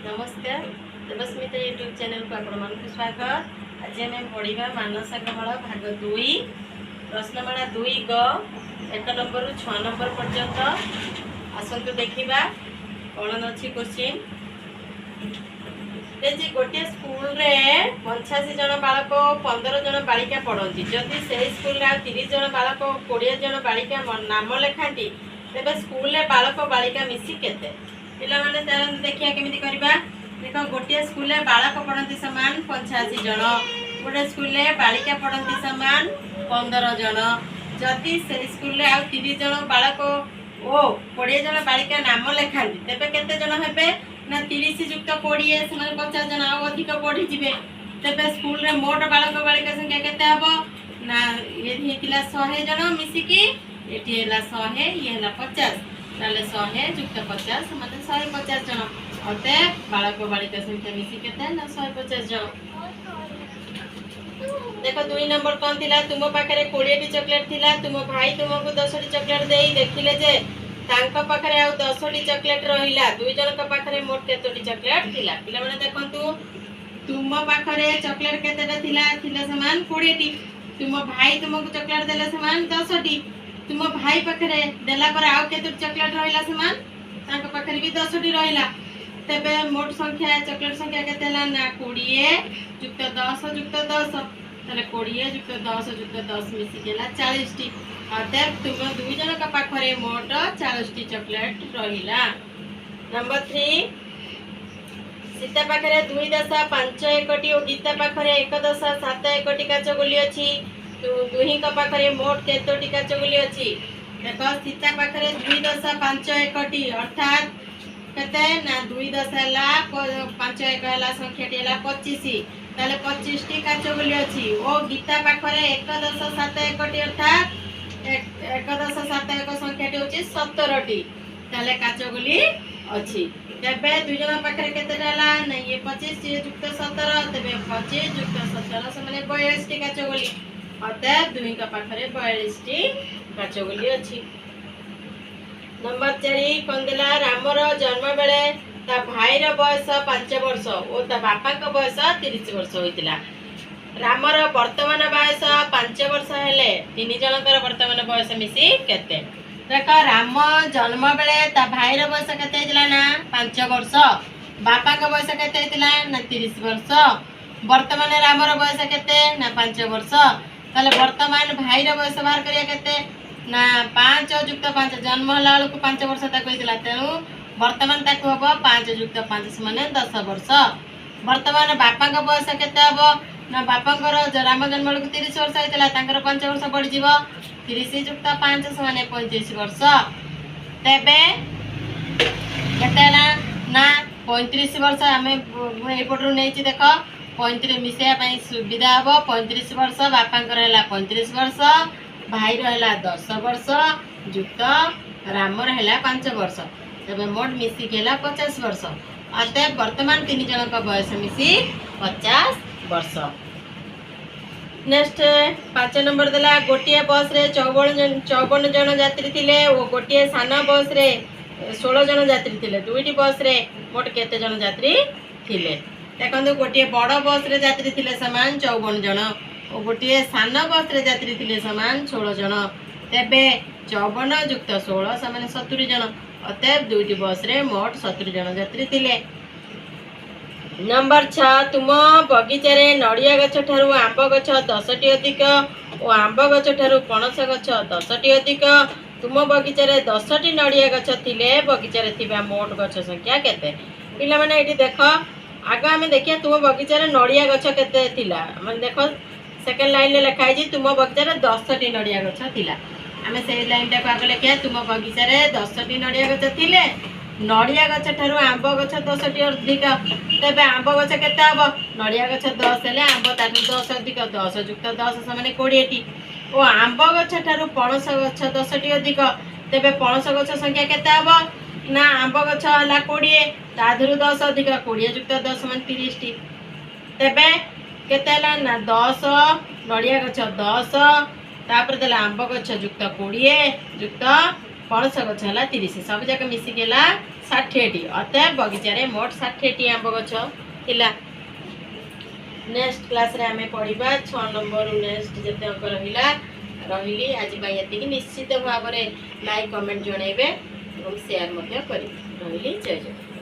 नमस्कार Devasmita YouTube channel को आपको स्वागत। आज आम पढ़ा मानसागमल भाग 2 प्रश्नमाला 2 ग 1 नंबर 6 नंबर पर्यंत आसतु देखा कौन अच्छी क्वेश्चन। गोटे स्कूल रे 85 जन बालक 15 जन बालिका पढ़ती। जदि से स्कूल 30 जन बालक 20 जन बालिका नाम लिखाती तेज स्कूल बालक बालिका मिसी केते पिला माने देखिया केमिति करबा। देखो गोटे स्कूल बालक पढ़ती समान 85 जन, गोटे स्कूल बालिका पढ़ती समान 15 जन। जदि से स्कूल आ 30 जन बालक ओ 20 जन बालिका नाम लिखाती तेबे केते जन हेबे ना 30 युक्त 20 से 50 जन आ अधिक पढ़ी जिवे। तेबे स्कूल रे मोट बालक बालिका संख्या केते हबो ना ये हितिला 100 जन मिसिकी एठी हला 100 ये हला 50 ताले 100 युक्त 50 मतलब 150 जन। अते बालक बालिका संख्या मिसी केते ना 150 जन। देखो 2 नंबर कौन थिला तुम पाखरे 20 टी चॉकलेट थिला। तुम भाई तुमको 10 टी चॉकलेट देई देखिले जे तांका पाखरे आ 10 टी चॉकलेट रहिला। दुई जन का पाखरे मोट केतोटी चॉकलेट थिला पिला माने देखंतु तुम पाखरे चॉकलेट केतेटा थिला थिला समान 20 टी। तुम भाई तुमको चॉकलेट देले समान 10 टी। तुम भाई पाखरे देला पर आउ केतोटी चॉकलेट रहिला समान तांका पाखरे भी 10 टी रहिला। तेबे मोट संख्या चॉकलेट संख्या केतेला ना 20 युक्त 10 युक्त 10 ताले 20 युक्त 10 युक्त 10 मिसी गेला 40 टी। अतएव तुम दुई जन का पाखरे मोट 40 टी चॉकलेट रहिला। नंबर 3 सीता पाखरे 2 दशा 5 एकटी और गीता पाखरे 1 दशा 7 एकटी काचगुली अछि। तो दुही का पाखरे मोट केतोटी काचगुली अछि। देखो सीता पाखरे 2 दशा 5 एकटी अर्थात केते ना 2 दशा ला 5 एक हला संख्याटी हला 25 ताले 25 टी काचगुली अछि। ओ गीता पाखरे 1 दशा 7 एकटी अर्थात 1 दशा 7 एक संख्याटी होछि 17 टी ताले काचगुली अछि। तेबे दुई जन पाखरे केतेटा हला ना ये 25 युक्त 17 तेबे 25 युक्त 17 समान 42 टी काचगुली। अतएव दुई का पाखरे 42 टी काचगुली अछि। नंबर 4 कंदेला रामर जन्म बेले ता भाईर बयस 5 वर्ष और ता बापा का बयस 30 वर्ष होइतिला। रामर वर्तमान बयस 5 वर्ष हेले तीन जनकर वर्तमान बयस मिसी केते। देखो राम जन्म बेले ता भाईर बयस केते हितला ना 5 वर्ष, बापा का बयस केते हितला ना 30 वर्ष। वर्तमान रामर बयस केते ना 5 वर्ष ताले वर्तमान भाईर बयस बाहर करिया केते ना 5 युक्त 5 जन्म हला को 5 वर्ष तक होइतिला। तेनु वर्तमान ताकू हबो 5 युक्त 5 माने 10 वर्ष। वर्तमान बापा का बयस केते हबो ना बापांकर राम जन्म को 30 वर्ष होइतिला तांकर 5 वर्ष बढ़ जीवो 30 युक्त 5 माने 35 वर्ष। तेबे केते ना 35 वर्ष हमें ए पटरु नेछि। देखो 35 मिसेया पई सुविधा हबो 35 वर्ष बापांकर हला 35 वर्ष भाई रहला 10 वर्ष युक्त रामर हैला 5 वर्ष तबे मोट मिसी गेला 50 वर्ष। अतः वर्तमान 3 जन का बयस मिसी 50 वर्ष। नेक्स्ट 5 नंबर देला गोटिए बस रे 54 जन यात्री थिले और गोटिए साना बस रे 16 जन यात्री थिले। दुईटी बस रे मोट केते जन यात्री थिले देखंतु गोटिए बड़ बस रे यात्री थिले समान 54 जन और गोटे सान बस रे यात्री थिले समान 16 जन। तेबे 54 युक्त 16 समान 70 जन। अतएव दुईटी बस रे मोट 70 जन यात्री थिले। नंबर 6 तुम बगीचा रे नड़िया गछ ठारू आंब गछ 10 टी अधिक और आंब गछ ठारू पणस गछ 10 टी अधिक। तुम बगीचा रे 10 टी नड़िया गछ थिले बगीचा रे थिबा मोट गछ संख्या केते पिला माने एठी देखो आगे हमें देखिए तुम बगीचा रे नड़िया गछ केते थिला माने देखो सेकेंड लाइन ले लिखा है तुम बगीचा रे 10 टी नड़िया गछ थिला। आमे से लाइन टा आगे लिखिया तुम बगीचा रे 10 टी नड़िया गछ थिले नड़िया गछ ठारू आंब गछ 10 टी अधिक। तेबे आंब गछ केते हबो नड़िया गछ 10 हेले आंब ताटू 10 अधिक 10 युक्त 10 समान 20 टी और आंब गछ ठारू पणस गछ 10 टी अधिक। तेबे पणस गछ संख्या केते हबो ना आंब गछ हला 20 ताधुरु 10 अधिक 20 युक्त 10 समान 30 टी। तेबे केते हला ना 10 नड़िया गछ 10 तापर देला आंब गछ युक्त 20 युक्त पणस गछ है 30 सब जाक मिसिकेला 60टी अतः बगीचार मोट 60टी आंब गछ थिला। नेक्स्ट क्लास रे आमे पढ़िबा 6 नंबर नेक्स्ट जते अंक रहिली आज ये निश्चित भाव में लाइक कमेंट जनइबे और शेयर करेंगे रहिली जय जय।